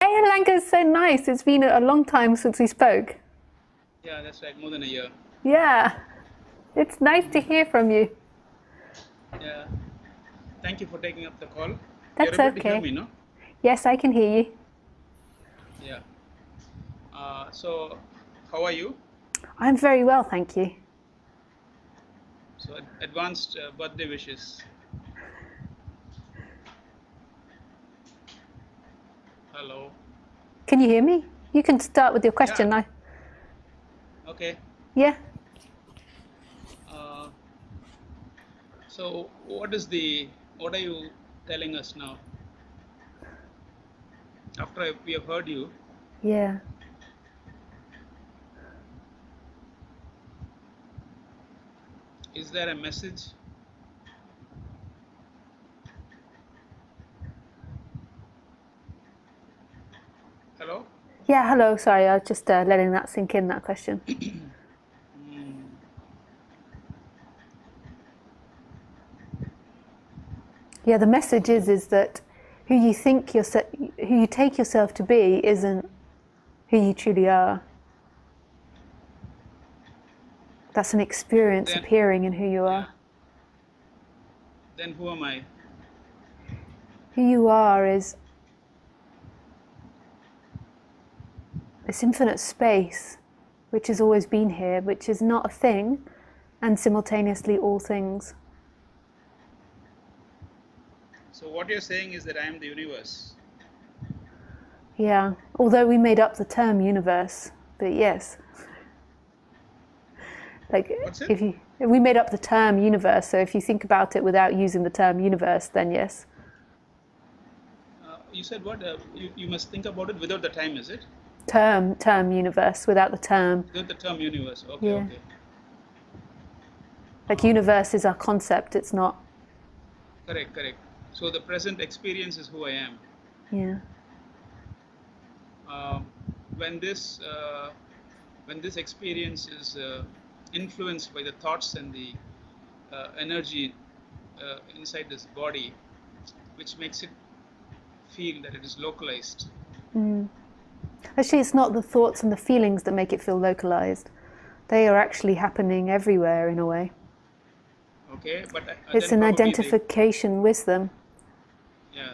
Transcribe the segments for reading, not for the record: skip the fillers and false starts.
Hey, Ilangho, so nice. It's been a long time since we spoke. Yeah, that's right. More than a year. Yeah, it's nice to hear from you. Yeah. Thank you for taking up the call. You're That's able to hear okay. me, no? Yes, I can hear you. Yeah. So, how are you? I'm very well, thank you. So, advanced birthday wishes. Hello. Can you hear me? You can start with your Yeah. question now. Okay. Yeah. Uh, so, what are you telling us now? After we have heard you, Yeah. is there a message? Hello? Yeah, hello. Sorry, I was just letting that sink in, that question. Yeah, the message is that who you think who you take yourself to be isn't who you truly are. That's an experience Then, appearing in who you yeah. are. Then who am I? Who you are is this infinite space which has always been here, which is not a thing and simultaneously all things. So, what you're saying is that I am the universe. Yeah, although we made up the term universe, but yes. Like What's it? if we made up the term universe, so if you think about it without using the term universe, then yes. You said what? You must think about it without the time, is it? Term universe without the term. Without the term universe. Okay, Yeah. okay. Like universe is our concept, it's not. Correct, correct. So the present experience is who I am. Yeah. Um, when this experience is influenced by the thoughts and the energy inside this body, which makes it feel that it is localized. Actually, it's not the thoughts and the feelings that make it feel localized. They are actually happening everywhere in a way. Okay, but It's then an probably identification with them.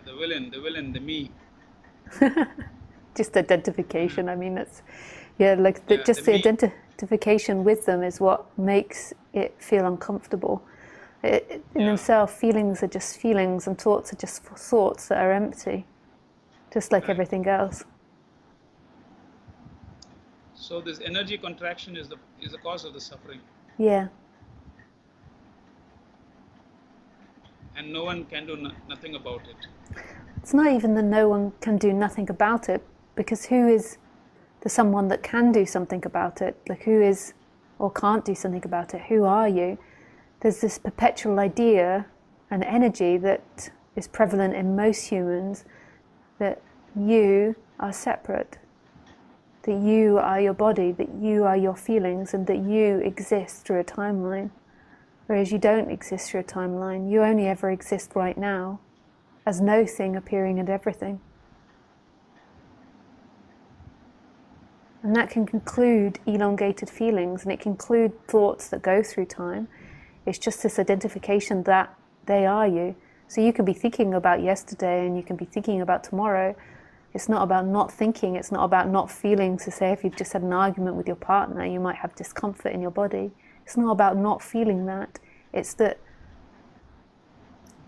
the villain, the me. Just identification. I mean, it's like Yeah, the just the me. identification with them is what makes it feel uncomfortable. In Yeah, themselves, feelings are just feelings, and thoughts are just thoughts that are empty, just like correct. everything else. So this energy contraction is the cause of the suffering, Yeah, and no one can do nothing about it. it's not even that no one can do nothing about it, because who is the someone that can do something about it? Like who is or can't do something about it? Who are you? There's this perpetual idea and energy that is prevalent in most humans that you are separate, that you are your body, that you are your feelings, and that you exist through a timeline. Whereas you don't exist through a timeline, you only ever exist right now as no thing appearing in everything. And that can conclude elongated feelings, and it can include thoughts that go through time. It's just this identification that they are you. So you can be thinking about yesterday and you can be thinking about tomorrow. It's not about not thinking, it's not about not feeling. So say if you've just had an argument with your partner, you might have discomfort in your body. It's not about not feeling that. It's that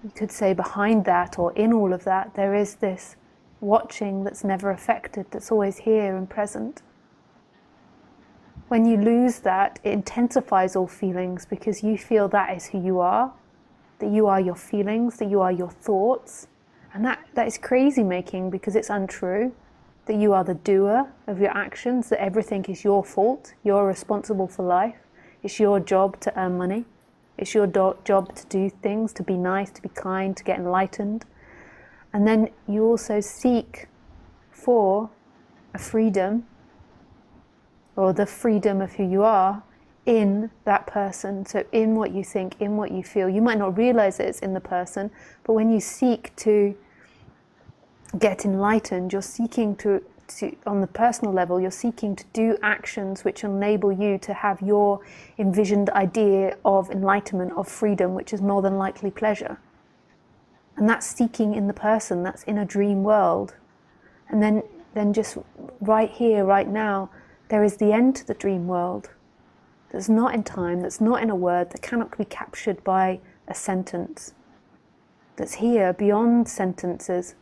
you could say behind that or in all of that, there is this watching that's never affected, that's always here and present. When you lose that, it intensifies all feelings because you feel that is who you are, that you are your feelings, that you are your thoughts. And that is crazy making because it's untrue, that you are the doer of your actions, that everything is your fault, you're responsible for life, it's your job to earn money, it's your job to do things, to be nice, to be kind, to get enlightened. And then you also seek for a freedom, or the freedom of who you are, in that person. So in what you think, in what you feel. You might not realize it's in the person, but when you seek to get enlightened, you're seeking to on the personal level, you're seeking to do actions which enable you to have your envisioned idea of enlightenment, of freedom, which is more than likely pleasure. And that's seeking in the person, that's in a dream world. And then just right here, right now, there is the end to the dream world. That's not in time, that's not in a word, that cannot be captured by a sentence. That's here, beyond sentences.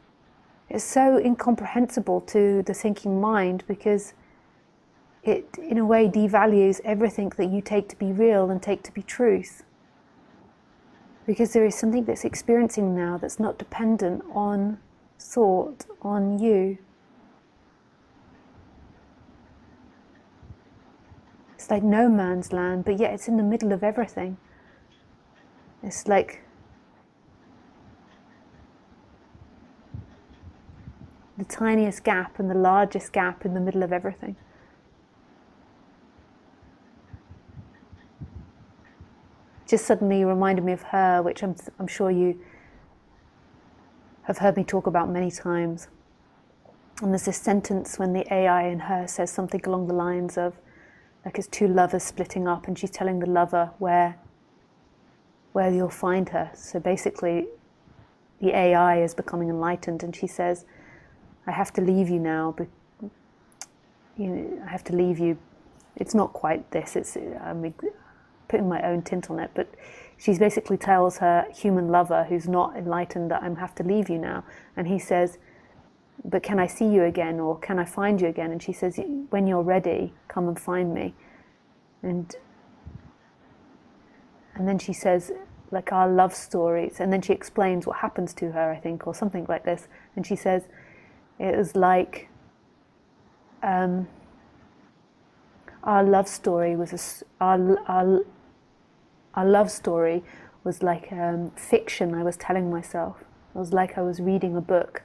It's so incomprehensible to the thinking mind because it, in a way, devalues everything that you take to be real and take to be truth. Because there is something that's experiencing now that's not dependent on thought, on you. It's like no man's land, but yet it's in the middle of everything. It's like the tiniest gap and the largest gap in the middle of everything. Just suddenly reminded me of her, which I'm sure you have heard me talk about many times. And there's this sentence when the AI in her says something along the lines of, like it's two lovers splitting up and she's telling the lover where you'll find her. So basically the AI is becoming enlightened and she says, I have to leave you now, but I have to leave you. It's not quite this, I'm putting my own tint on it, but she basically tells her human lover who's not enlightened that I have to leave you now. And he says, but can I see you again, or can I find you again? And she says, when you're ready, come and find me. And then she says, like our love stories, and then she explains what happens to her, I think, or something like this. And she says, it was like our love story was our love story was like fiction I was telling myself. It was like I was reading a book.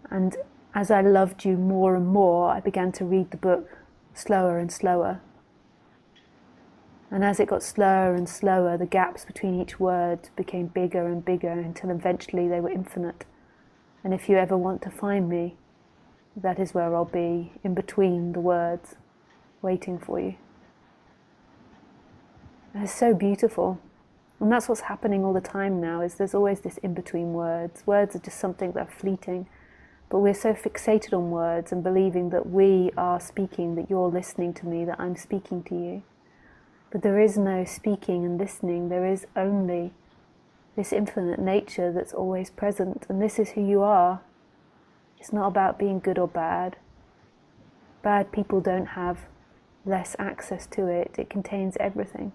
And as I loved you more and more, I began to read the book slower and slower. And as it got slower and slower, the gaps between each word became bigger and bigger until eventually they were infinite. And if you ever want to find me, that is where I'll be, in between the words, waiting for you. And it's so beautiful. And that's what's happening all the time now, is there's always this in-between words. Words are just something that are fleeting. But we're so fixated on words and believing that we are speaking, that you're listening to me, that I'm speaking to you. But there is no speaking and listening. There is only this infinite nature that's always present. And this is who you are. It's not about being good or bad. Bad people don't have less access to it. It contains everything.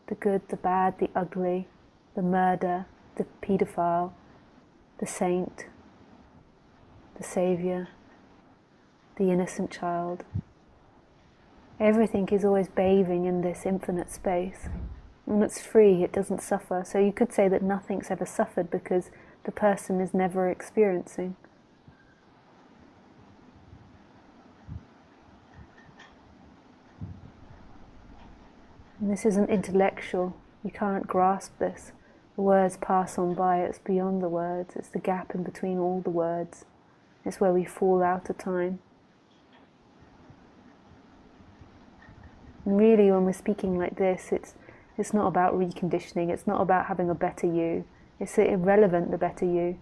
The good, the bad, the ugly, the murder, the paedophile, the saint, the saviour, the innocent child. Everything is always bathing in this infinite space. And it's free, it doesn't suffer. So you could say that nothing's ever suffered because the person is never experiencing. And this isn't intellectual. You can't grasp this. The words pass on by. It's beyond the words. It's the gap in between all the words. It's where we fall out of time. And really, when we're speaking like this, it's not about reconditioning. It's not about having a better you. It's irrelevant, the better you.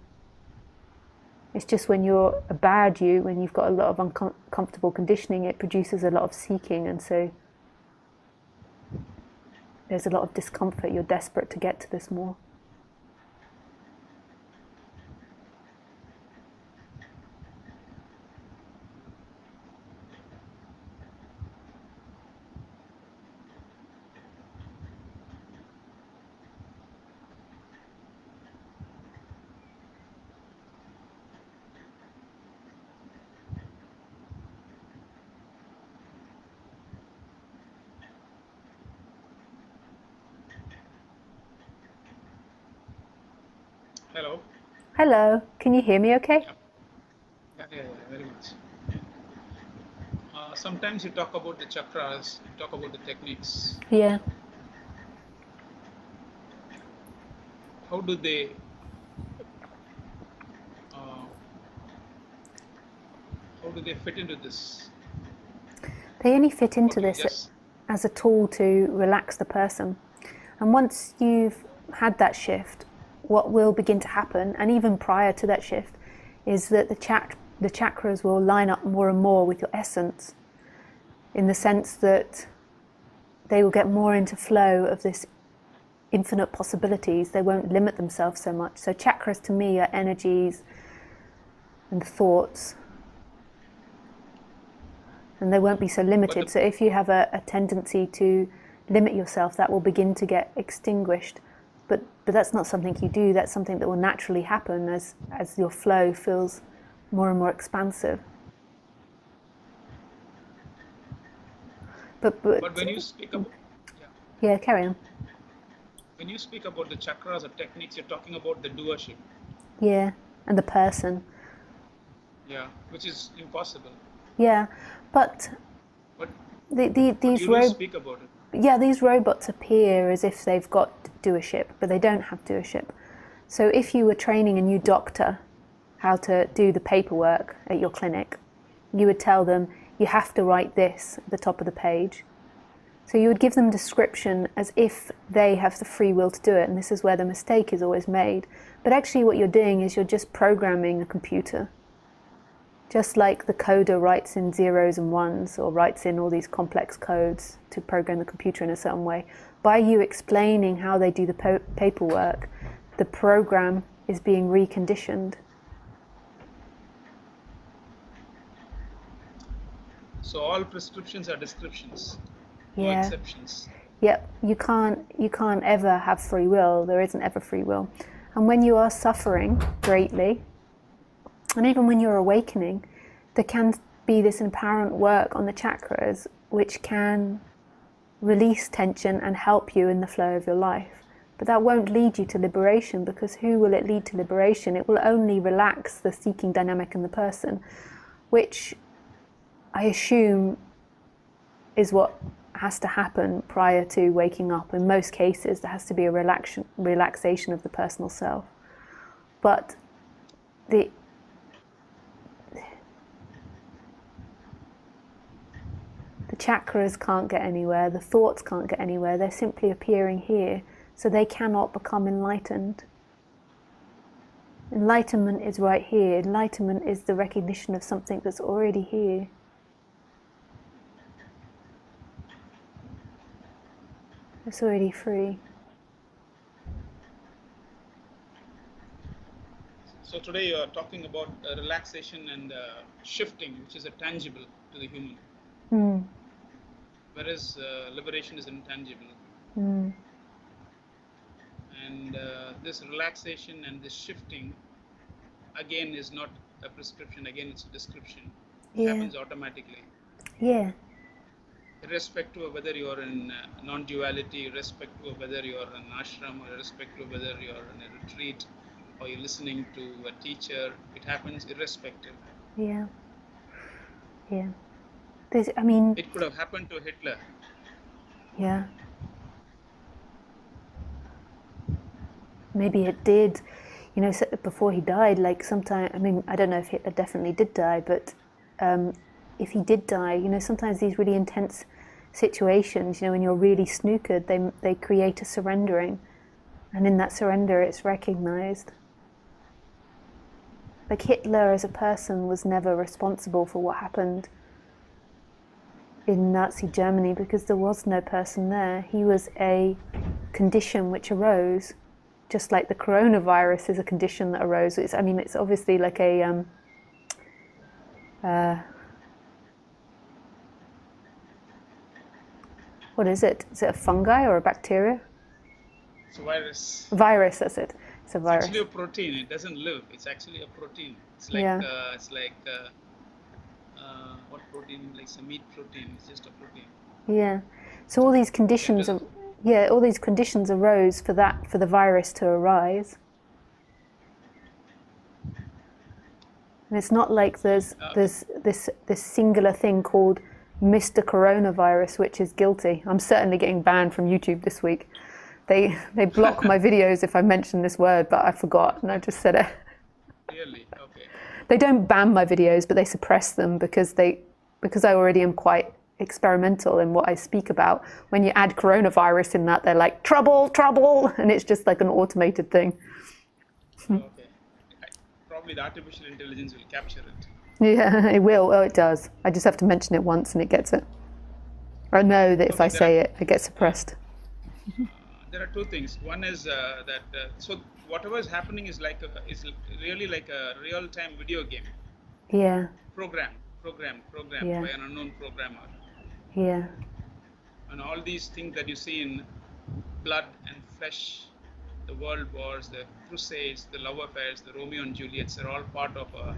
It's just when you're a bad you, when you've got a lot of uncomfortable conditioning, it produces a lot of seeking, and so there's a lot of discomfort. You're desperate to get to this more. Hello. Hello, can you hear me okay? Yeah, very much. Sometimes you talk about the chakras, you talk about the techniques. Yeah. How do they how do they fit into this? They only fit into Okay, this yes. as a tool to relax the person. And once you've had that shift, what will begin to happen, and even prior to that shift, is that the chakras will line up more and more with your essence, in the sense that they will get more into flow of this infinite possibilities. They won't limit themselves so much. So chakras to me are energies and thoughts, and they won't be so limited. So if you have a tendency to limit yourself, that will begin to get extinguished. But that's not something you do. That's something that will naturally happen as your flow feels more and more expansive. But when you speak about yeah, carry on. When you speak about the chakras or techniques, you're talking about the doership. Yeah, and the person. Yeah, which is impossible. Yeah, but these robots speak about it. Yeah, these robots appear as if they've got doership, but they don't have doership. So if you were training a new doctor how to do the paperwork at your clinic, you would tell them, you have to write this at the top of the page. So you would give them description as if they have the free will to do it, and this is where the mistake is always made. But actually what you're doing is you're just programming a computer. Just like the coder writes in zeros and ones, or writes in all these complex codes to program the computer in a certain way, by you explaining how they do the paperwork, the program is being reconditioned. So all prescriptions are descriptions, no Yeah. exceptions. Yep, you can't ever have free will. There isn't ever free will. And when you are suffering greatly, and even when you're awakening, there can be this apparent work on the chakras which can release tension and help you in the flow of your life. But that won't lead you to liberation, because who will it lead to liberation? It will only relax the seeking dynamic in the person, which I assume is what has to happen prior to waking up. In most cases, there has to be a relaxation of the personal self. But the chakras can't get anywhere, the thoughts can't get anywhere, they're simply appearing here, so they cannot become enlightened. Enlightenment is right here. Enlightenment is the recognition of something that's already here. It's already free. So today you are talking about relaxation and shifting, which is a tangible to the human. Whereas liberation is intangible. And this relaxation and this shifting, again, is not a prescription. Again, it's a description. It happens automatically. Yeah. Irrespective of whether you're in non-duality, irrespective of whether you're in ashram, or irrespective of whether you're in a retreat, or you're listening to a teacher, it happens irrespective. Yeah. Yeah. It could have happened to Hitler. Yeah. Maybe it did. You know, before he died, like sometime, I mean, I don't know if Hitler definitely did die, but if he did die, you know, sometimes these really intense situations, you know, when you're really snookered, they create a surrendering. And in that surrender, it's recognized. Like Hitler as a person was never responsible for what happened in Nazi Germany, because there was no person there. He was a condition which arose, just like the coronavirus is a condition that arose. It's obviously like a what is it? Is it a fungi or a bacteria? It's a virus. Virus, that's it. It's a virus. It's actually a protein. It doesn't live. It's actually a protein. It's like what protein? Like some meat protein. It's just a protein. Yeah. So all these conditions arose for the virus to arise. And it's not like there's this singular thing called Mr. Coronavirus, which is guilty. I'm certainly getting banned from YouTube this week. They block my videos if I mention this word, but I forgot and I just said it. Really? Okay. They don't ban my videos, but they suppress them because I already am quite experimental in what I speak about. When you add coronavirus in that, they're like, trouble, trouble, and it's just like an automated thing. Okay. Probably the artificial intelligence will capture it. Yeah, it will. Oh, it does. I just have to mention it once and it gets it. I know that if I say it, it gets suppressed. There are two things. One is that so whatever is happening is really like a real-time video game. Yeah. Program Yeah. by an unknown programmer. Yeah. And all these things that you see in blood and flesh, the world wars, the crusades, the love affairs, the Romeo and Juliets, are all part of a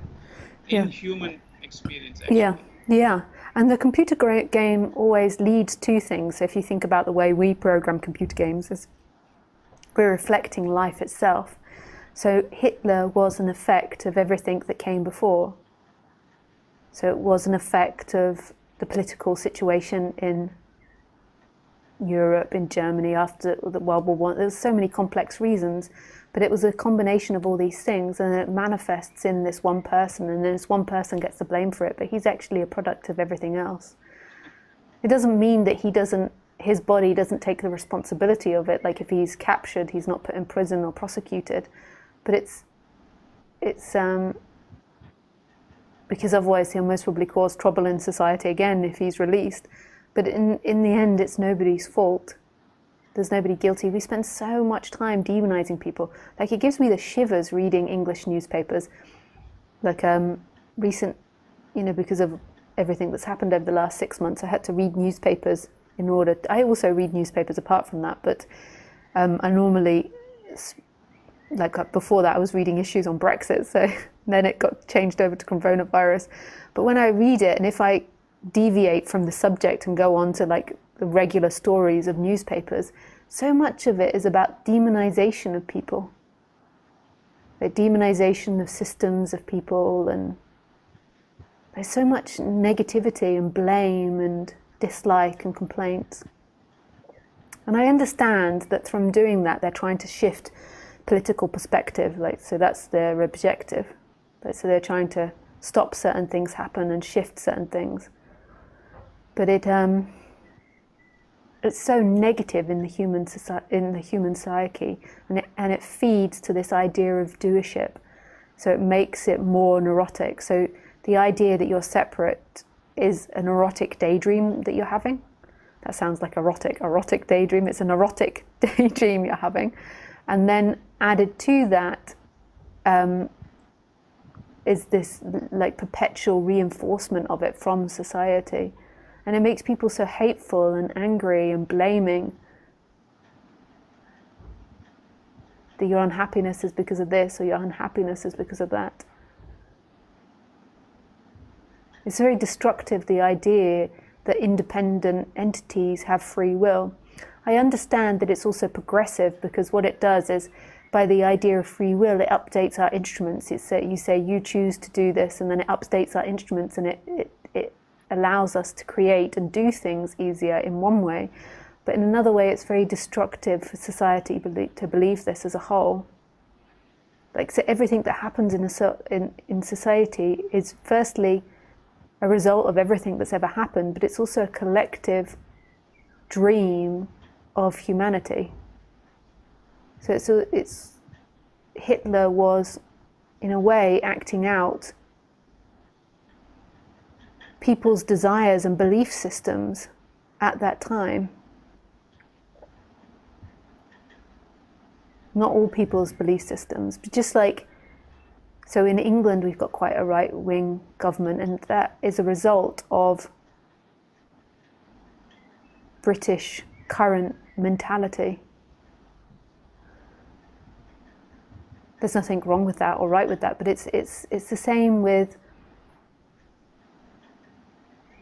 inhuman experience, actually. Yeah, yeah. And the computer game always leads to things. If you think about the way we program computer games, is we're reflecting life itself. So Hitler was an effect of everything that came before. So it was an effect of the political situation in Europe, in Germany after the World War I. There's so many complex reasons, but it was a combination of all these things, and it manifests in this one person, and then this one person gets the blame for it, but he's actually a product of everything else. It doesn't mean that his body doesn't take the responsibility of it. Like if he's captured, he's not put in prison or prosecuted, but it's because otherwise he'll most probably cause trouble in society again if he's released. But in the end, it's nobody's fault. There's nobody guilty. We spend so much time demonizing people. Like it gives me the shivers reading English newspapers. Like because of everything that's happened over the last 6 months, I had to read newspapers I also read newspapers apart from that, but I normally, before that I was reading issues on Brexit, so then it got changed over to coronavirus. But when I read it, and if I deviate from the subject and go on to like the regular stories of newspapers, so much of it is about demonization of people, like demonization of systems, of people, and there's so much negativity and blame and dislike and complaints. And I understand that from doing that they're trying to shift political perspective, so that's their objective. So they're trying to stop certain things happen and shift certain things. But it's so negative in the human psyche, and it feeds to this idea of doership. So it makes it more neurotic. So the idea that you're separate is a neurotic daydream that you're having. That sounds like erotic daydream. It's a neurotic daydream you're having. And then added to that is this like perpetual reinforcement of it from society. And it makes people so hateful and angry and blaming. That your unhappiness is because of this, or your unhappiness is because of that. It's very destructive, the idea that independent entities have free will. I understand that it's also progressive, because what it does is, by the idea of free will, it updates our instruments. You say you choose to do this, and then it updates our instruments, and it allows us to create and do things easier in one way. But in another way, it's very destructive for society to believe this as a whole. So everything that happens in society is firstly a result of everything that's ever happened, but it's also a collective dream of humanity. So Hitler was, in a way, acting out people's desires and belief systems at that time. Not all people's belief systems, but so in England we've got quite a right-wing government, and that is a result of British current mentality. There's nothing wrong with that or right with that, but it's the same with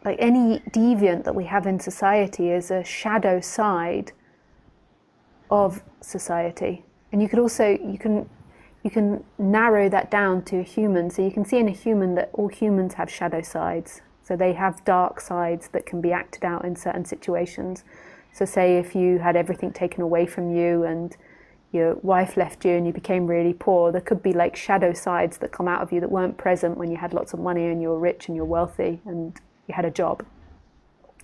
any deviant that we have in society is a shadow side of society. And you can narrow that down to a human. So you can see in a human that all humans have shadow sides. So they have dark sides that can be acted out in certain situations. So say if you had everything taken away from you and your wife left you and you became really poor. There could be like shadow sides that come out of you that weren't present when you had lots of money and you were rich and you're wealthy and you had a job.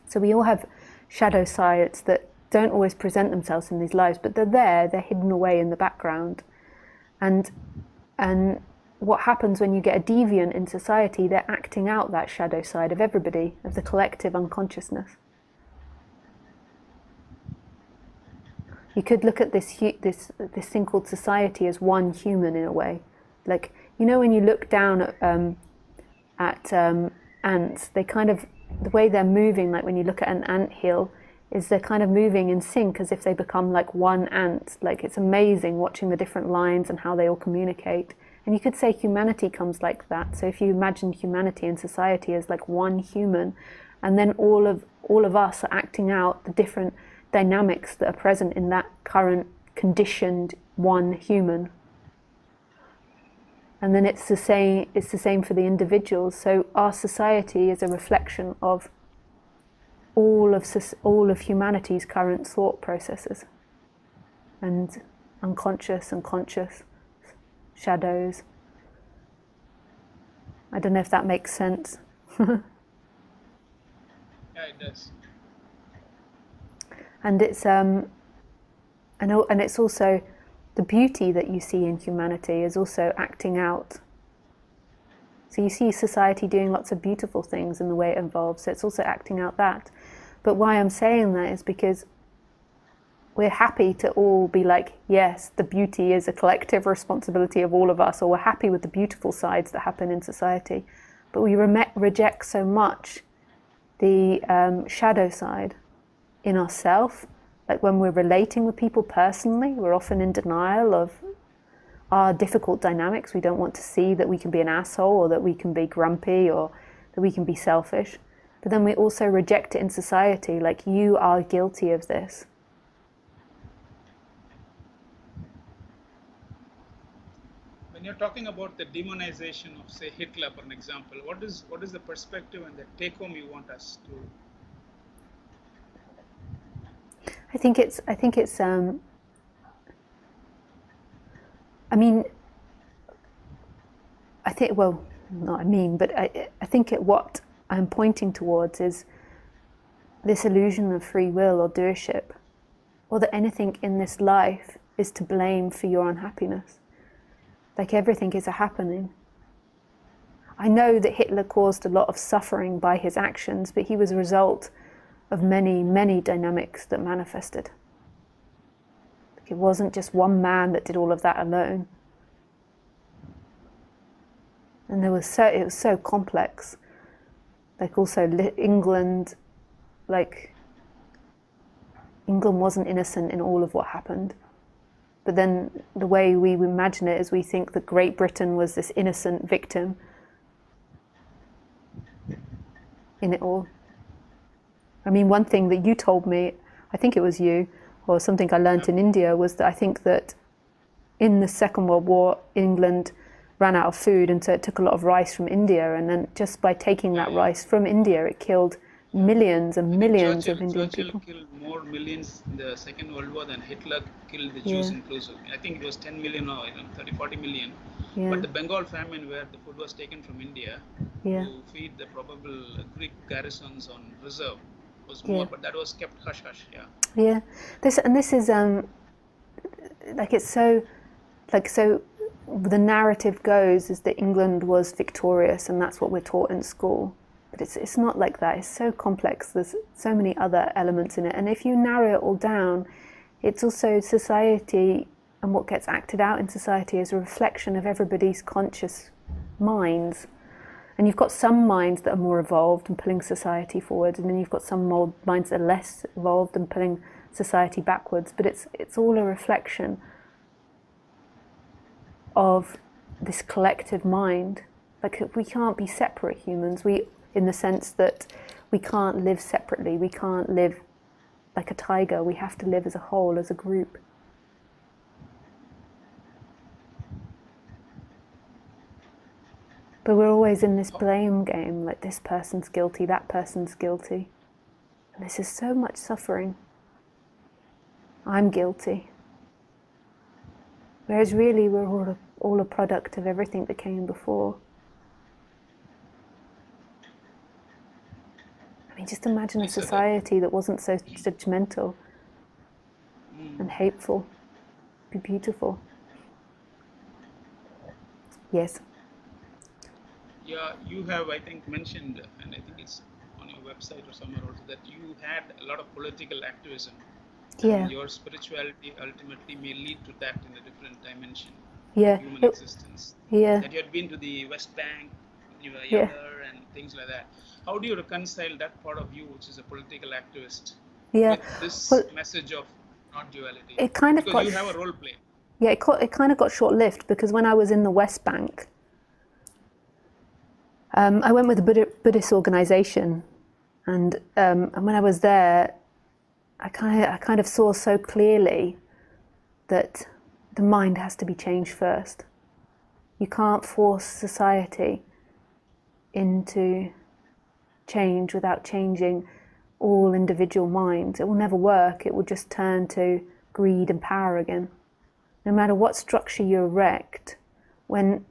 So we all have shadow sides that don't always present themselves in these lives, but they're there, they're hidden away in the background. And what happens when you get a deviant in society, they're acting out that shadow side of everybody, of the collective unconsciousness. You could look at this thing called society as one human in a way. Like, you know, when you look down at ants, they kind of, the way they're moving, like when you look at an anthill, is they're kind of moving in sync as if they become like one ant. Like, it's amazing watching the different lines and how they all communicate. And you could say humanity comes like that. So if you imagine humanity and society as like one human, and then all of us are acting out the different dynamics that are present in that current conditioned one human. And then it's the same for the individuals. So our society is a reflection of all of humanity's current thought processes and unconscious and conscious shadows. I don't know if that makes sense. Yeah, it does. And it's and it's also the beauty that you see in humanity is also acting out. So you see society doing lots of beautiful things in the way it evolves, so it's also acting out that. But why I'm saying that is because we're happy to all be like, yes, the beauty is a collective responsibility of all of us, or we're happy with the beautiful sides that happen in society. But we reject so much the shadow side in ourselves. Like when we're relating with people personally, we're often in denial of our difficult dynamics. We don't want to see that we can be an asshole, or that we can be grumpy, or that we can be selfish. But then we also reject it in society, like, you are guilty of this. When you're talking about the demonization of, say, Hitler, for an example, what is the perspective and the take home you want us to? I think it's what I'm pointing towards is this illusion of free will or doership, or that anything in this life is to blame for your unhappiness. Like, everything is a happening. I know that Hitler caused a lot of suffering by his actions, but he was a result of many, many dynamics that manifested. It wasn't just one man that did all of that alone. And it was so complex. Like, also England wasn't innocent in all of what happened. But then the way we imagine it is we think that Great Britain was this innocent victim in it all. I mean, one thing that you told me, I think it was you, or something I learned in India, was that I think that in the Second World War, England ran out of food, and so it took a lot of rice from India, and then just by taking that rice from India, it killed millions and millions of Indian people. Churchill killed more millions in the Second World War than Hitler killed the Jews inclusive. I think it was 10 million or 30, 40 million. Yeah. But the Bengal famine, where the food was taken from India to feed the probable Greek garrisons on reserve, was more, but that was kept hush-hush. Yeah. This is so the narrative goes is that England was victorious, and that's what we're taught in school. But it's not like that. It's so complex. There's so many other elements in it. And if you narrow it all down, it's also society, and what gets acted out in society is a reflection of everybody's conscious minds. And you've got some minds that are more evolved and pulling society forward, and then you've got some minds that are less evolved and pulling society backwards. But it's all a reflection of this collective mind. Like, we can't be separate humans. In the sense that we can't live separately. We can't live like a tiger. We have to live as a whole, as a group. But we're always in this blame game, like, this person's guilty, that person's guilty. And this is so much suffering. I'm guilty. Whereas really we're all a product of everything that came before. I mean, just imagine a society that wasn't so judgmental and hateful. It'd be beautiful. Yes. Yeah, you have, I think, mentioned, and I think it's on your website or somewhere also, that you had a lot of political activism. Yeah. And your spirituality ultimately may lead to that in a different dimension Yeah. of human existence. Yeah. That you had been to the West Bank when you were Yeah. younger and things like that. How do you reconcile that part of you, which is a political activist, Yeah. with this Well, message of not duality? it kind of Because got you have a role play. Yeah, it kind of got short-lived because when I was in the West Bank, I went with a Buddhist organization, and when I was there, I kind of saw so clearly that the mind has to be changed first. You can't force society into change without changing all individual minds. It will never work. It will just turn to greed and power again. No matter what structure you erect, when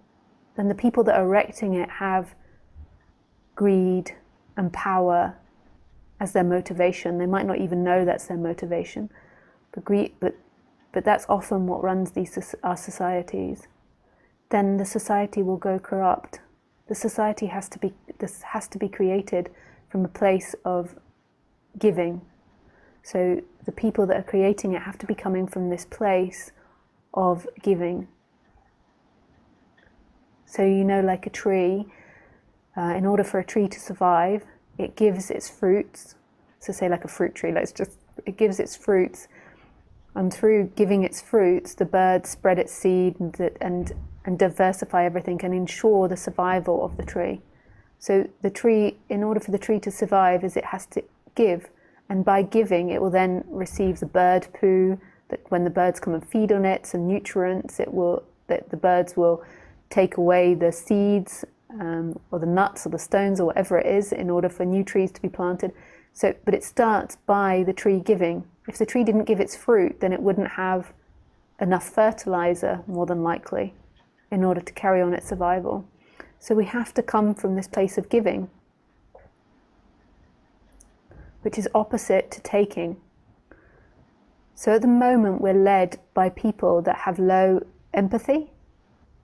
the people that are erecting it have greed and power as their motivation, they might not even know that's their motivation, but that's often what runs our societies. Then the society will go corrupt. The society has to be created from a place of giving. So the people that are creating it have to be coming from this place of giving. So like a tree, in order for a tree to survive, it gives its fruits. So say like a fruit tree, it gives its fruits, and through giving its fruits, the birds spread its seed and diversify everything and ensure the survival of the tree. So the tree, in order for the tree to survive, it has to give, and by giving, it will then receive the bird poo. That when the birds come and feed on it, some nutrients, the birds will take away the seeds or the nuts or the stones or whatever it is in order for new trees to be planted. So, but it starts by the tree giving. If the tree didn't give its fruit, then it wouldn't have enough fertilizer, more than likely, in order to carry on its survival. So we have to come from this place of giving, which is opposite to taking. So at the moment we're led by people that have low empathy,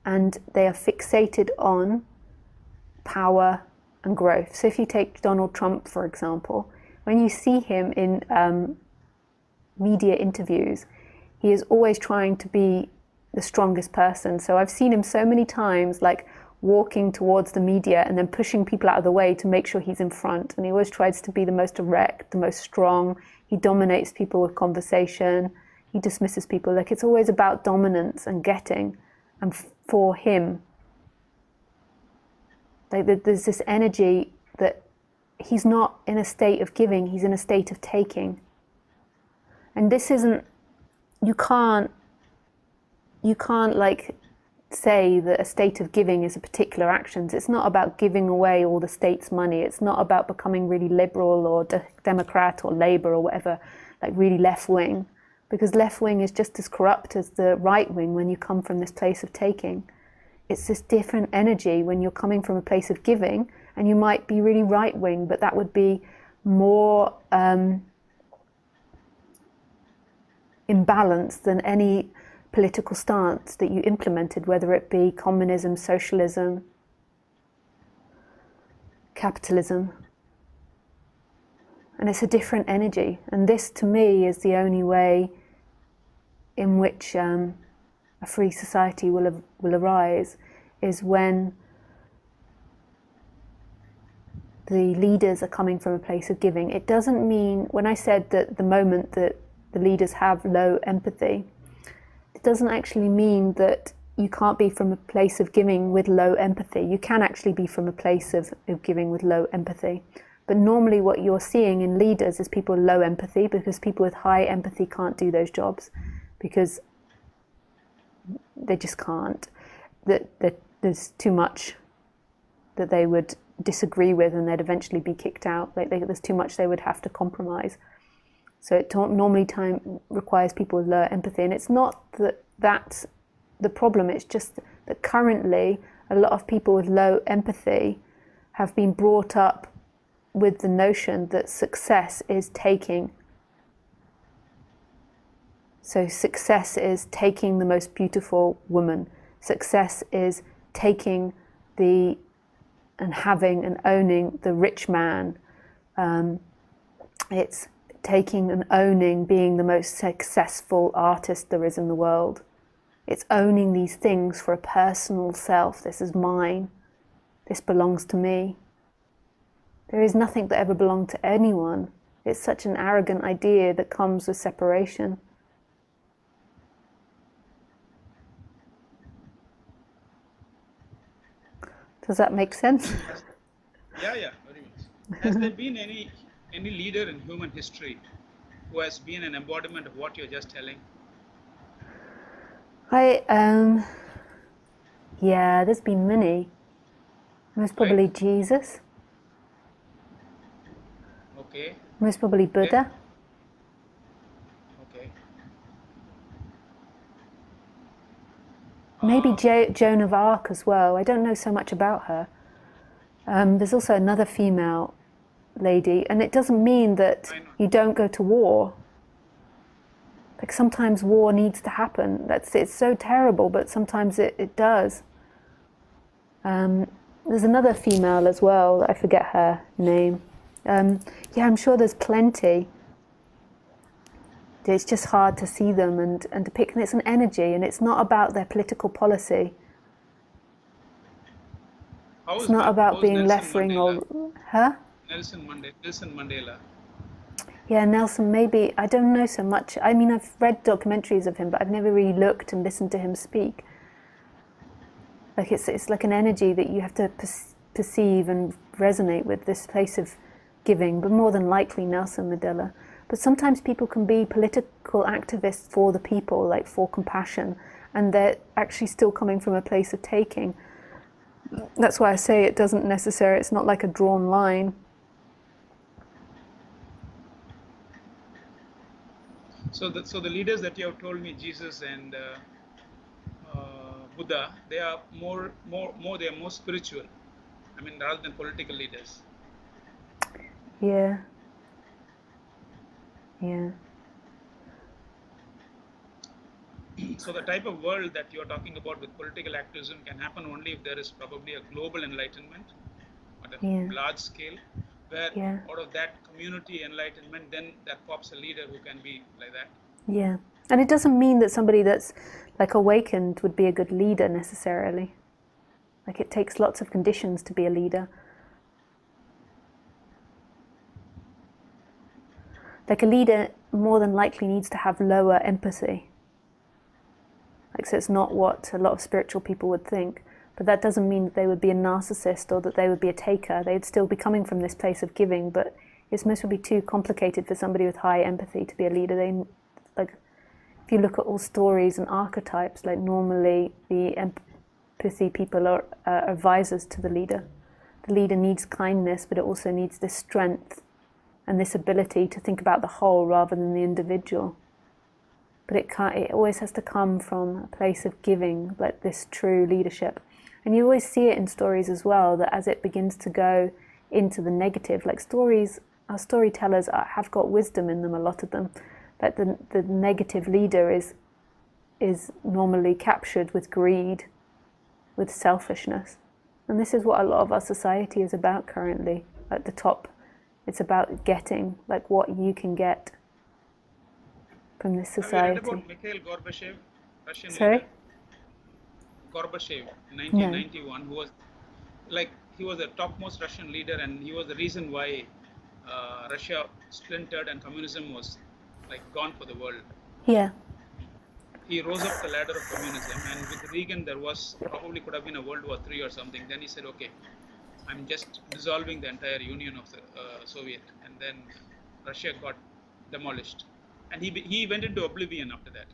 and they are fixated on power and growth. So if you take Donald Trump, for example, when you see him in media interviews, he is always trying to be the strongest person. So I've seen him so many times walking towards the media and then pushing people out of the way to make sure he's in front. And he always tries to be the most erect, the most strong. He dominates people with conversation. He dismisses people. It's always about dominance and getting, and for him. There's this energy that he's not in a state of giving, he's in a state of taking. And this isn't, you can't say that a state of giving is a particular actions. It's not about giving away all the state's money. It's not about becoming really liberal or Democrat or Labour or whatever, really left wing, because left wing is just as corrupt as the right wing when you come from this place of taking. It's this different energy when you're coming from a place of giving, and you might be really right wing, but that would be more imbalanced than any political stance that you implemented, whether it be communism, socialism, capitalism. And it's a different energy. And this, to me, is the only way in which a free society will arise, is when the leaders are coming from a place of giving. It doesn't mean, when I said that the moment that the leaders have low empathy, it doesn't actually mean that you can't be from a place of giving with low empathy. You can actually be from a place of giving with low empathy. But normally what you're seeing in leaders is people with low empathy, because people with high empathy can't do those jobs, because they just can't. There's too much that they would disagree with, and they'd eventually be kicked out. There's too much they would have to compromise. So it normally requires people with lower empathy, and it's not that that's the problem. It's just that currently a lot of people with low empathy have been brought up with the notion that success is taking. So success is taking the most beautiful woman. Success is taking and having and owning the rich man. It's taking and owning being the most successful artist there is in the world. It's owning these things for a personal self. This is mine. This belongs to me. There is nothing that ever belonged to anyone. It's such an arrogant idea that comes with separation. Does that make sense? Yeah, very much. Has there been any leader in human history who has been an embodiment of what you're just telling? Yeah, there's been many. Most probably Right. Jesus. Okay. Most probably Buddha. Okay. Maybe Joan of Arc as well. I don't know so much about her. There's also another female lady, and it doesn't mean that you don't go to war. Like sometimes war needs to happen. It's so terrible, but sometimes it does. There's another female as well. I forget her name. Yeah, I'm sure there's plenty. It's just hard to see them and to pick. And it's an energy, and it's not about their political policy. It's not about being left-wing or... Huh? Nelson Mandela. Yeah, Nelson, maybe. I don't know so much. I mean, I've read documentaries of him, but I've never really looked and listened to him speak. Like it's like an energy that you have to perceive and resonate with, this place of giving, but more than likely Nelson Mandela. But sometimes people can be political activists for the people, like for compassion, and they're actually still coming from a place of taking. That's why I say it doesn't necessarily, it's not like a drawn line. So the leaders that you have told me, Jesus and Buddha, they are more they are more spiritual. I mean, rather than political leaders. Yeah. So the type of world that you're talking about with political activism can happen only if there is probably a global enlightenment at a large scale, where out of that community enlightenment, then that pops a leader who can be like that. Yeah. And it doesn't mean that somebody that's like awakened would be a good leader necessarily. Like it takes lots of conditions to be a leader. Like a leader more than likely needs to have lower empathy. Like, so it's not what a lot of spiritual people would think. But that doesn't mean that they would be a narcissist or that they would be a taker. They'd still be coming from this place of giving, but it's most probably too complicated for somebody with high empathy to be a leader. Like, if you look at all stories and archetypes, like normally the empathy people are advisors to the leader. The leader needs kindness, but it also needs this strength and this ability to think about the whole rather than the individual. But it always has to come from a place of giving, like this true leadership. And you always see it in stories as well, that as it begins to go into the negative, like stories, our storytellers have got wisdom in them, a lot of them. Like the negative leader is normally captured with greed, with selfishness. And this is what a lot of our society is about currently, at the top. It's about getting, like what you can get from this society. Have you read about Mikhail Gorbachev, Russian Sorry? leader? Gorbachev, in 1991, who was he was the topmost Russian leader, and he was the reason why Russia splintered and communism was gone for the world. Yeah. He rose up the ladder of communism, and with Reagan there was probably could have been a World War III or something. Then he said, okay, I'm just dissolving the entire union of the Soviet, and then Russia got demolished, and he went into oblivion after that.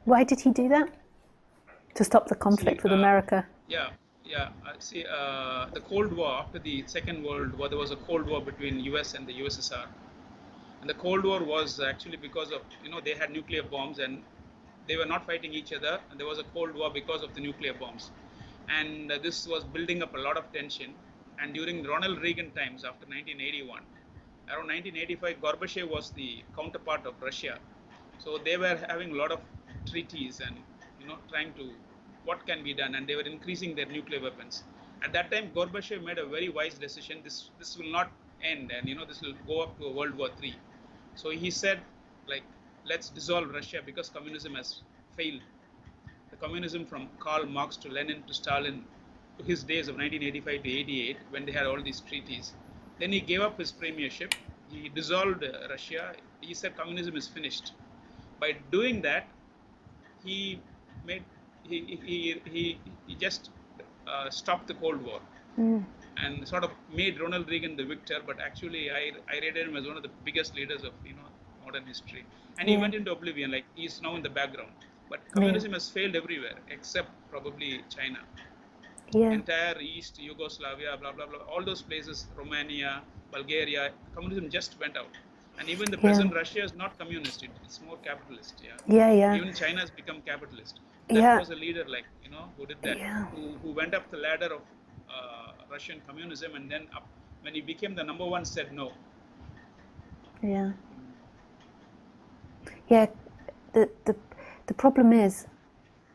Why did he do that? To stop the conflict with America? Yeah. The Cold War, after the Second World War, there was a Cold War between US and the USSR. And the Cold War was actually because of, they had nuclear bombs, and they were not fighting each other, and there was a Cold War because of the nuclear bombs. And this was building up a lot of tension. And during Ronald Reagan times, after 1981, around 1985, Gorbachev was the counterpart of Russia. So they were having a lot of treaties and, trying to, what can be done, and they were increasing their nuclear weapons. At that time, Gorbachev made a very wise decision. This will not end, and this will go up to a World War III. So he said, like, let's dissolve Russia because communism has failed. The communism from Karl Marx to Lenin to Stalin, to his days of 1985 to 88, when they had all these treaties. Then he gave up his premiership. He dissolved Russia. He said communism is finished. By doing that, he made he just stopped the Cold War and sort of made Ronald Reagan the victor. But actually, I rated him as one of the biggest leaders of modern history. And he went into oblivion. Like, he's now in the background. But communism has failed everywhere except probably China. Entire East Yugoslavia, blah blah blah, all those places, Romania, Bulgaria, communism just went out. And even the present Russia is not communist; it's more capitalist. Even China has become capitalist. That was a leader, like, who did that, who went up the ladder of Russian communism, and then when he became the number one, said no. The problem is,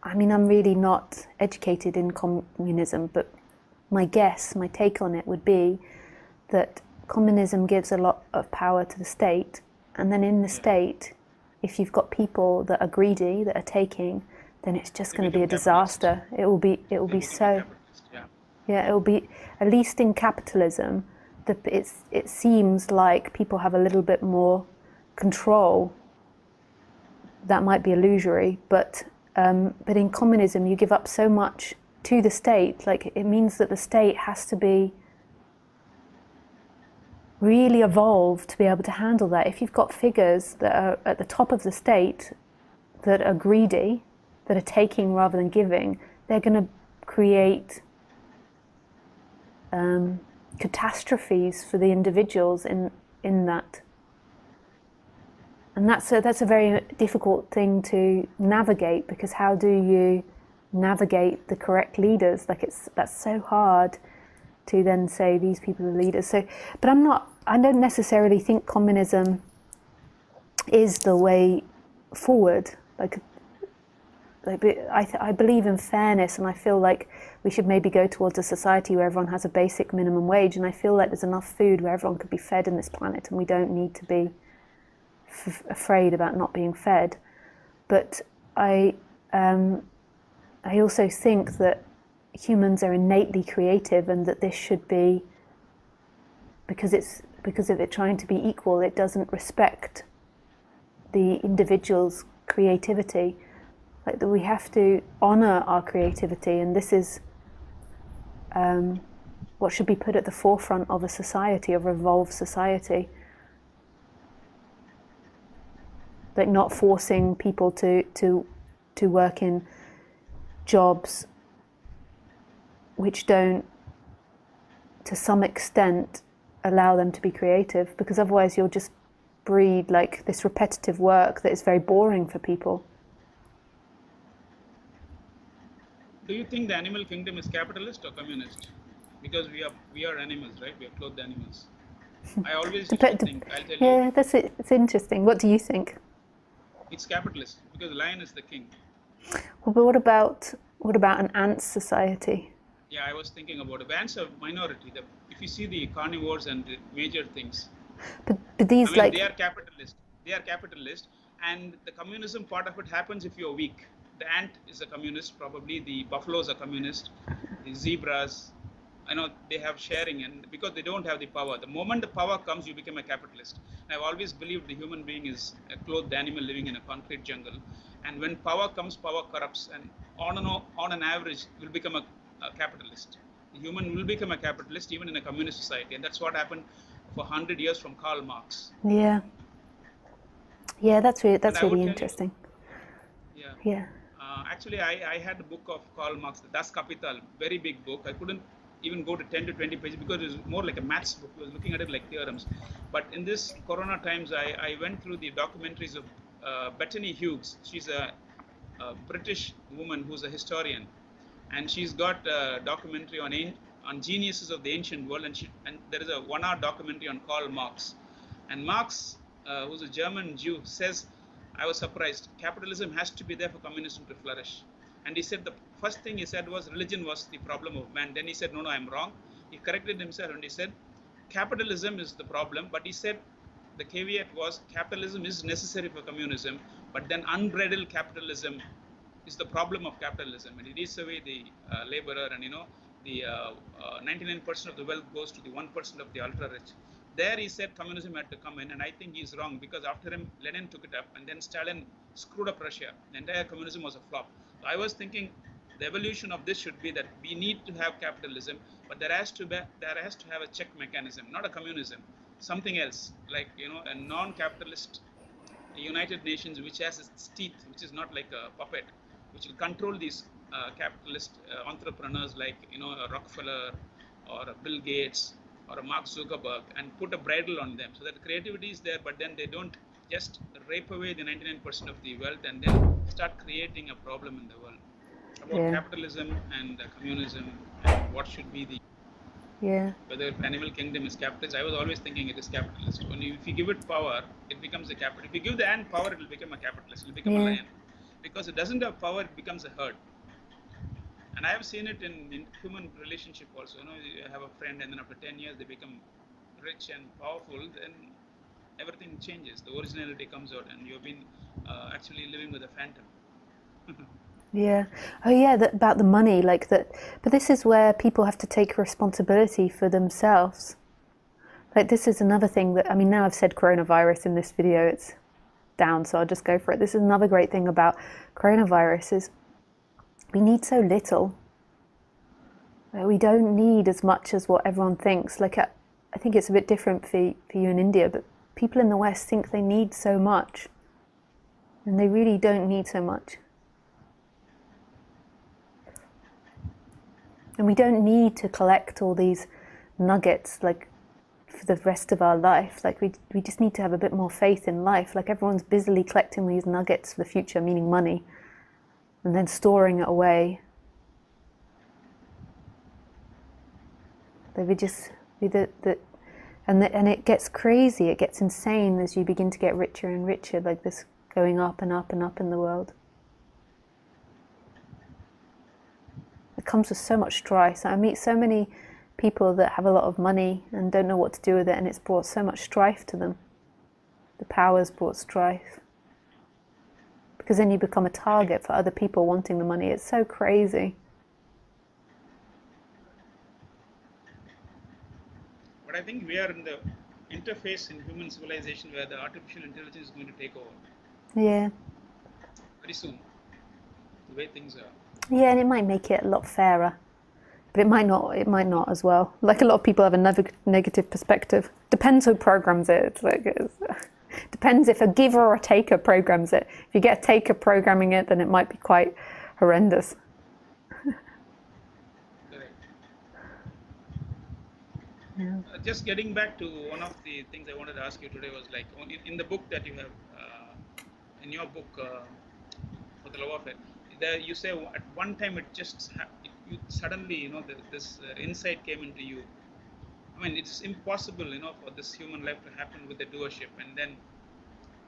I mean, I'm really not educated in communism, but my take on it would be that communism gives a lot of power to the state, and then in the state, if you've got people that are greedy, that are taking, then it's just going to be a disaster. It will be so. It will be, at least in capitalism, it seems like people have a little bit more control. That might be illusory, but in communism, you give up so much to the state. Like, it means that the state has to be really evolved to be able to handle that. If you've got figures that are at the top of the state that are greedy, that are taking rather than giving, they're going to create catastrophes for the individuals in that. And that's a very difficult thing to navigate, because how do you navigate the correct leaders? Like, that's so hard to then say these people are leaders. So, but I don't necessarily think communism is the way forward. I believe in fairness, and I feel like we should maybe go towards a society where everyone has a basic minimum wage, and I feel like there's enough food where everyone could be fed in this planet, and we don't need to be afraid about not being fed. But I also think that humans are innately creative, and that this should be, because of it trying to be equal, it doesn't respect the individual's creativity. Like, that we have to honor our creativity, and this is what should be put at the forefront of a society, of an evolved society. Like, not forcing people to work in jobs which don't, to some extent, allow them to be creative, because otherwise you'll just breed like this repetitive work that is very boring for people. Do you think the animal kingdom is capitalist or communist? Because we are animals, right? We are clothed animals. I always used to think, I'll tell you. Yeah, that's it. It's interesting. What do you think? It's capitalist, because the lion is the king. Well, but what about an ant society? Yeah, I was thinking about it. Ants are minority. If you see the carnivores and the major things, but these, they are capitalist. They are capitalist, and the communism part of it happens if you're weak. The ant is a communist, probably. The buffaloes are communist. The zebras, they have sharing, and because they don't have the power. The moment the power comes, you become a capitalist. And I've always believed the human being is a clothed animal living in a concrete jungle. And when power comes, power corrupts, and on an average, will become a capitalist. The human will become a capitalist even in a communist society, and that's what happened for 100 years from Karl Marx. Yeah, that's really interesting. Actually, I had a book of Karl Marx, Das Kapital, very big book. I couldn't even go to 10 to 20 pages because it was more like a maths book. I was looking at it like theorems. But in this Corona times, I went through the documentaries of Bettany Hughes. She's a British woman who's a historian, and she's got a documentary on geniuses of the ancient world, and there is a 1-hour documentary on Karl Marx. And Marx, who's a German Jew, says, I was surprised, capitalism has to be there for communism to flourish. And he said the first thing he said was religion was the problem of man. Then he said, no, I'm wrong. He corrected himself and he said, capitalism is the problem, but he said the caveat was capitalism is necessary for communism, but then unbridled capitalism is the problem of capitalism, and it eats away the laborer, and the 99% of the wealth goes to the 1% of the ultra rich. There he said communism had to come in, and I think he's wrong, because after him Lenin took it up, and then Stalin screwed up Russia. The entire communism was a flop. So I was thinking the evolution of this should be that we need to have capitalism, but there has to have a check mechanism, not a communism, something else, like a non-capitalist United Nations which has its teeth, which is not like a puppet, which will control these capitalist entrepreneurs like a Rockefeller or a Bill Gates or a Mark Zuckerberg, and put a bridle on them so that creativity is there, but then they don't just rape away the 99% of the wealth and then start creating a problem in the world. About capitalism and communism and what should be the whether animal kingdom is capitalist. I was always thinking it is capitalist. Only if you give it power, it becomes a capitalist. If you give the ant power, it will become a capitalist. It will become a lion. Because it doesn't have power, it becomes a herd. And I have seen it in human relationship also. You have a friend, and then after 10 years they become rich and powerful, then everything changes. The originality comes out, and you've been actually living with a phantom. About the money, like that. But this is where people have to take responsibility for themselves. Like, this is another thing that, now I've said coronavirus in this video, it's down, so I'll just go for it. This is another great thing about coronavirus is we need so little. We don't need as much as what everyone thinks. Like, I think it's a bit different for you in India, but people in the West think they need so much, and they really don't need so much. And we don't need to collect all these nuggets like for the rest of our life. Like we just need to have a bit more faith in life. Like, everyone's busily collecting these nuggets for the future, meaning money, and then storing it away. And it gets crazy, it gets insane as you begin to get richer and richer, like this going up and up and up in the world. It comes with so much strife. I meet so many people that have a lot of money and don't know what to do with it, and it's brought so much strife to them. The power's brought strife. Because then you become a target for other people wanting the money. It's so crazy. But I think we are in the interface in human civilization where the artificial intelligence is going to take over. Yeah. Very soon. The way things are. Yeah, and it might make it a lot fairer, but it might not as well. Like, a lot of people have a negative perspective. Depends who programs it. Depends if a giver or a taker programs it. If you get a taker programming it, then it might be quite horrendous. Just getting back to one of the things I wanted to ask you today was, like, in the book that you have, in your book, For the Love of It, there you say at one time it just you suddenly this insight came into you. It's impossible for this human life to happen with the doership, and then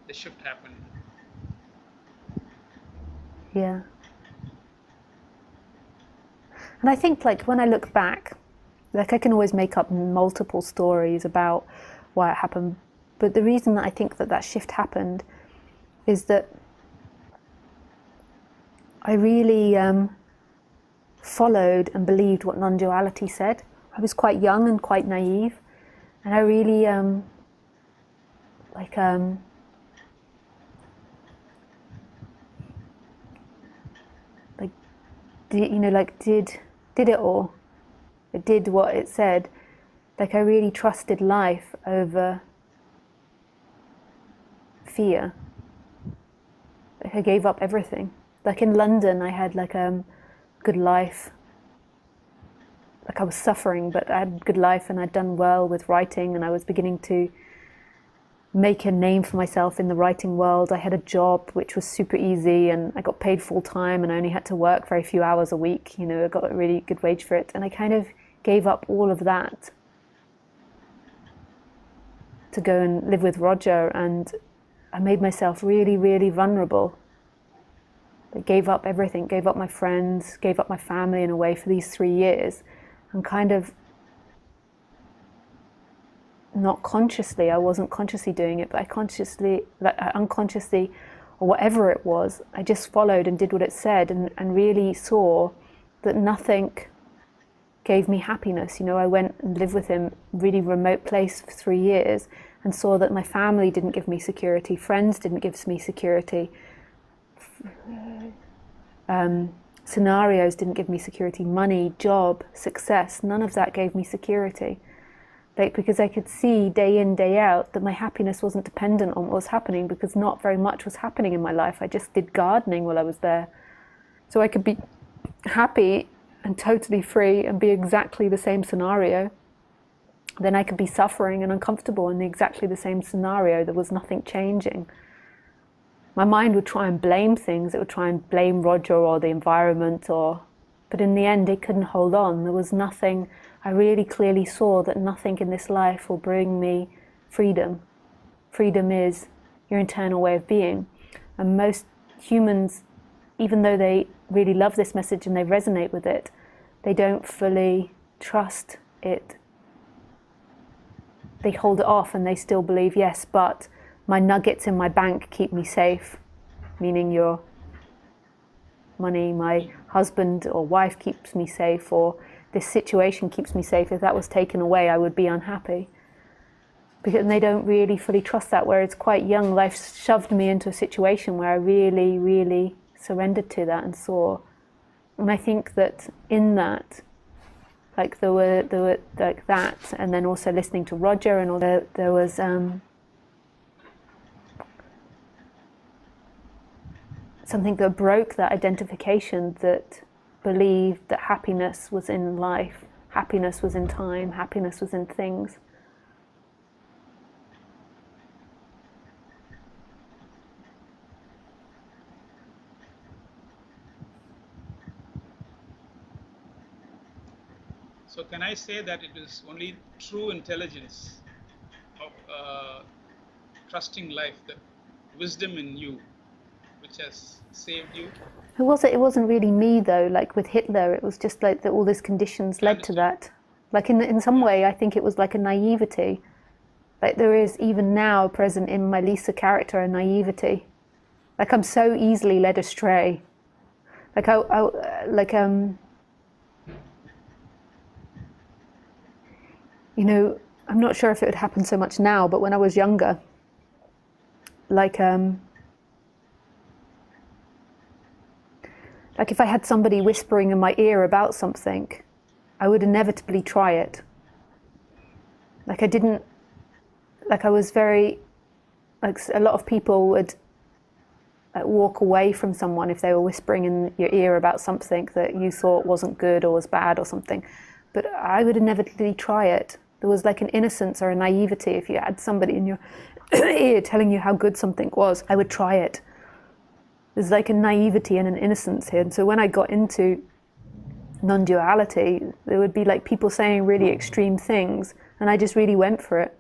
the shift happened. Yeah. And I think, like, when I look back, like, I can always make up multiple stories about why it happened, but the reason that I think that shift happened is that I really followed and believed what non-duality said. I was quite young and quite naive, and I really did it all. It did what it said. Like, I really trusted life over fear. Like, I gave up everything. Like, in London, I had like a good life. Like, I was suffering, but I had a good life, and I'd done well with writing, and I was beginning to make a name for myself in the writing world. I had a job which was super easy, and I got paid full time, and I only had to work very few hours a week. You know, I got a really good wage for it, and I kind of gave up all of that to go and live with Roger, and I made myself really, really vulnerable. I gave up everything, gave up my friends, gave up my family in a way for these 3 years, and kind of not consciously, I wasn't consciously doing it, but I consciously, like unconsciously, or whatever it was, I just followed and did what it said, and really saw that nothing gave me happiness. You know, I went and lived with him, really remote place for 3 years, and saw that my family didn't give me security, friends didn't give me security, scenarios didn't give me security, money, job, success, none of that gave me security. Like, because I could see day in, day out that my happiness wasn't dependent on what was happening, because not very much was happening in my life. I just did gardening while I was there. So I could be happy and totally free and be exactly the same scenario. Then I could be suffering and uncomfortable in exactly the same scenario. There was nothing changing. My mind would try and blame things. It would try and blame Roger or the environment, but in the end it couldn't hold on. There was nothing. I really clearly saw that nothing in this life will bring me freedom. Freedom is your internal way of being. And most humans, even though they really love this message and they resonate with it, they don't fully trust it. They hold it off and they still believe, yes, but my nuggets in my bank keep me safe, meaning your money, my husband or wife keeps me safe, or this situation keeps me safe. If that was taken away, I would be unhappy. Because they don't really fully trust that. Whereas quite young, life shoved me into a situation where I really, really surrendered to that and saw. And I think that in that, like there were like that, and then also listening to Roger and all that, there was something that broke that identification, that believed that happiness was in life, happiness was in time, happiness was in things. So can I say that it is only true intelligence of trusting life, the wisdom in you, which has saved you? It wasn't really me though, like with Hitler, it was just like that all these conditions led to that. Like in some way, I think it was like a naivety. Like there is even now present in my Lisa character a naivety. Like I'm so easily led astray. Like you know, I'm not sure if it would happen so much now, but when I was younger, like if I had somebody whispering in my ear about something, I would inevitably try it. Like I was very, like a lot of people would walk away from someone if they were whispering in your ear about something that you thought wasn't good or was bad or something. But I would inevitably try it. There was like an innocence or a naivety. If you had somebody in your ear telling you how good something was, I would try it. There's like a naivety and an innocence here. And so when I got into non-duality, there would be like people saying really extreme things, and I just really went for it.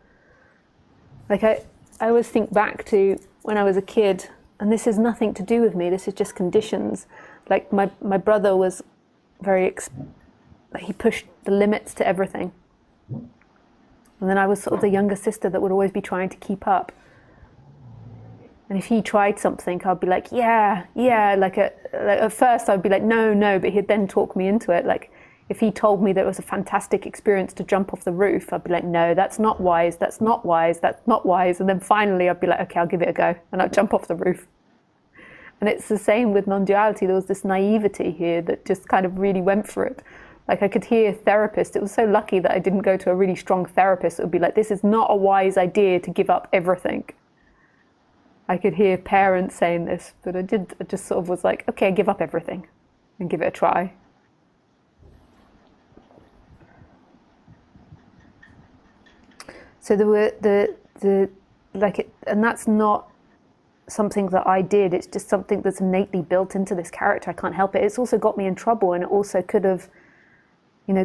Like I always think back to when I was a kid, and this has nothing to do with me, this is just conditions. Like my brother was he pushed the limits to everything. And then I was sort of the younger sister that would always be trying to keep up. And if he tried something, I'd be like, yeah. Like at first I'd be like, no, but he'd then talk me into it. Like if he told me that it was a fantastic experience to jump off the roof, I'd be like, no, that's not wise. And then finally I'd be like, okay, I'll give it a go. And I'd jump off the roof. And it's the same with non-duality. There was this naivety here that just kind of really went for it. Like I could hear therapists. It was so lucky that I didn't go to a really strong therapist. It would be like, this is not a wise idea to give up everything. I could hear parents saying this, but I just sort of was like, okay, give up everything and give it a try. So there were and that's not something that I did. It's just something that's innately built into this character. I can't help it. It's also got me in trouble, and it also could have,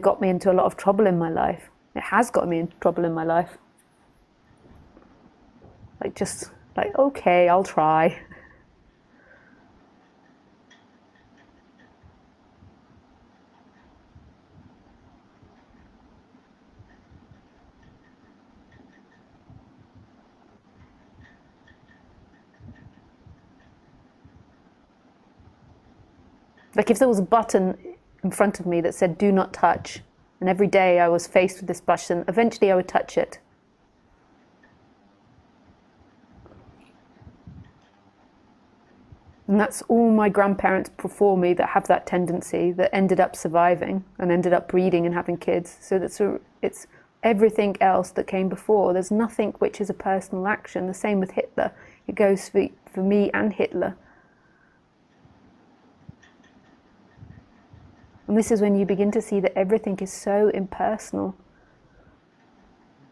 got me into a lot of trouble in my life. It has got me in trouble in my life. Okay, I'll try. Like if there was a button in front of me that said do not touch, and every day I was faced with this button, eventually I would touch it. And that's all my grandparents before me that have that tendency, that ended up surviving and ended up breeding and having kids. So it's everything else that came before. There's nothing which is a personal action. The same with Hitler. It goes for me and Hitler. And this is when you begin to see that everything is so impersonal.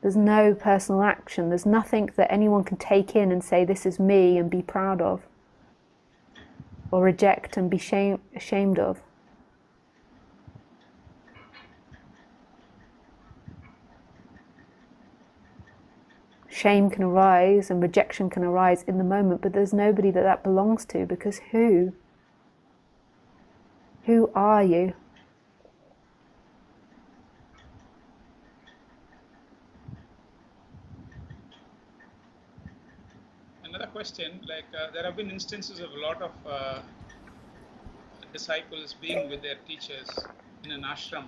There's no personal action. There's nothing that anyone can take in and say, this is me, and be proud of. Or reject and be ashamed of. Shame can arise and rejection can arise in the moment, but there's nobody that belongs to, because who? Who are you? Another question, there have been instances of a lot of disciples being with their teachers in an ashram.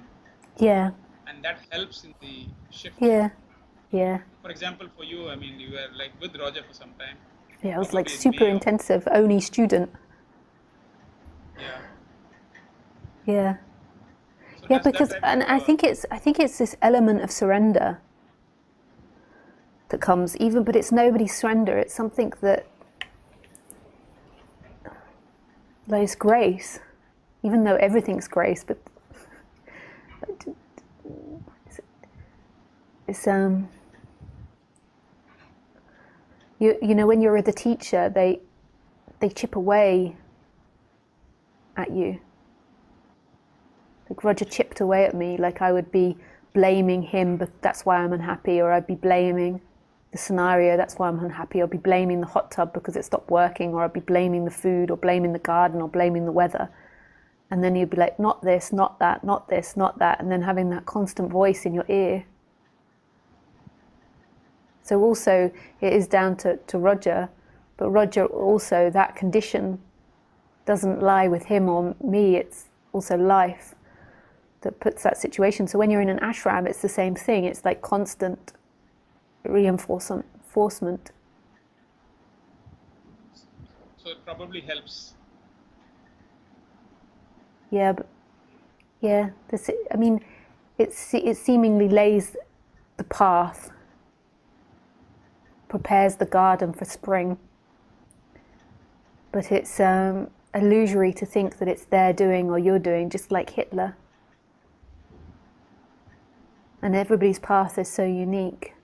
Yeah. And that helps in the shift. Yeah. For example, for you, you were with Roger for some time. Yeah, I was super intensive, only student. Yeah. So yeah, because I think it's this element of surrender that comes, but it's nobody's surrender. It's something that is grace, even though everything's grace. But it's when you're with a teacher, they chip away at you. Like Roger chipped away at me, like I would be blaming him, but that's why I'm unhappy, or I'd be blaming the scenario, that's why I'm unhappy, or I'd be blaming the hot tub because it stopped working, or I'd be blaming the food, or blaming the garden, or blaming the weather. And then you'd be like, not this, not that, not this, not that, and then having that constant voice in your ear. So also it is down to Roger, but Roger also, that condition doesn't lie with him or me, it's also life that puts that situation. So when you're in an ashram, it's the same thing. It's like constant reinforcement. So it probably helps. Yeah, but yeah, it seemingly lays the path, prepares the garden for spring. But it's illusory to think that it's their doing or you're doing, just like Hitler. And everybody's path is so unique.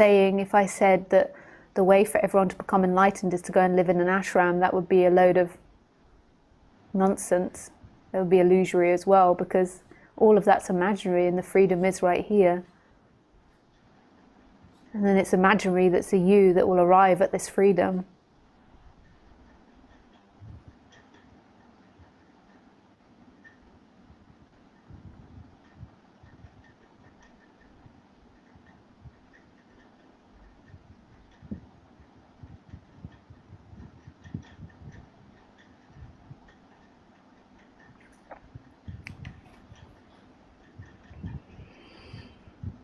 If I said that the way for everyone to become enlightened is to go and live in an ashram, that would be a load of nonsense. It would be illusory as well, because all of that's imaginary and the freedom is right here. And then it's imaginary that's a you that will arrive at this freedom.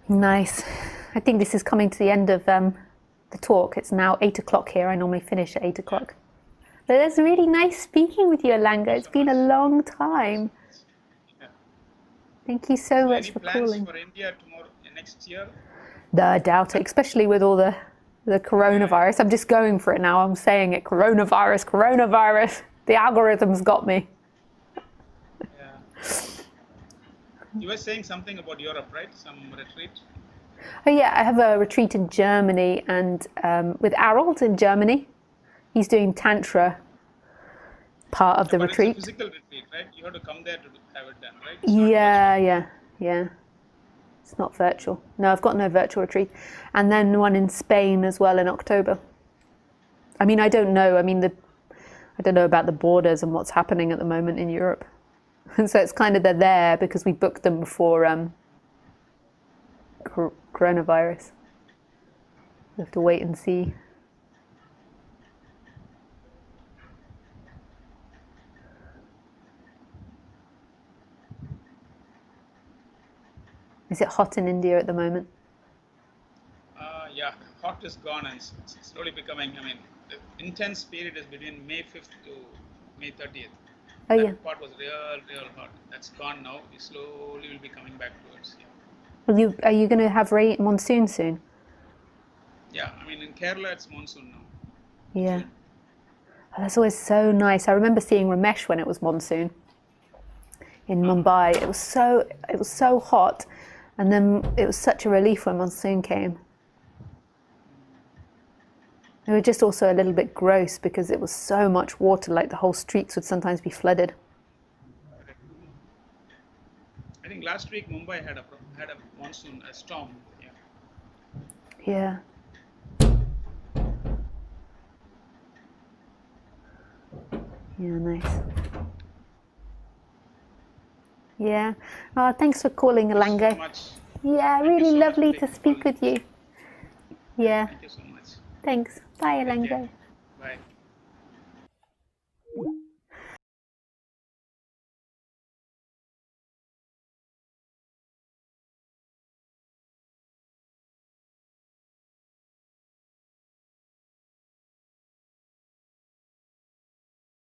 Nice. I think this is coming to the end of the talk. It's now 8 o'clock here. I normally finish at 8 o'clock. But it's really nice speaking with you, Ilangho. It's been a long time. Yeah. Thank you so much for calling. Any plans for India next year? No, I doubt it, especially with all the coronavirus. I'm just going for it now. I'm saying it, coronavirus. The algorithm's got me. Yeah. You were saying something about Europe, right? Some retreat? Oh yeah, I have a retreat in Germany, and with Harold in Germany. He's doing Tantra part of the But it's a retreat. physical retreat, right? You have to come there to have it done, right? It's not Yeah. It's not virtual. No, I've got no virtual retreat. And then one in Spain as well in October. I mean, I don't know. I mean, I don't know about the borders and what's happening at the moment in Europe. So it's kind of they're there because we booked them before coronavirus. We have to wait and see. Is it hot in India at the moment? Yeah, hot is gone and it's slowly becoming. I mean, the intense period is between May 5th to May 30th. Oh That yeah. part was real hot. That's gone now. We slowly will be coming back towards. Yeah. Are you going to have monsoon soon? Yeah, I mean in Kerala it's monsoon now. Yeah. Oh, that's always so nice. I remember seeing Ramesh when it was monsoon in Mumbai. It was so hot, and then it was such a relief when monsoon came. It was just also a little bit gross because it was so much water, like the whole streets would sometimes be flooded. I think last week Mumbai had a monsoon, a storm. Yeah. Yeah. Yeah, nice. Yeah. Oh, thanks for calling, Thank you so Ilangho. much. Yeah, Thank you really so much lovely for to taking speak call. with you. Yeah. Thank you so much. Thanks. Bye, Take care. Ilangho. Bye.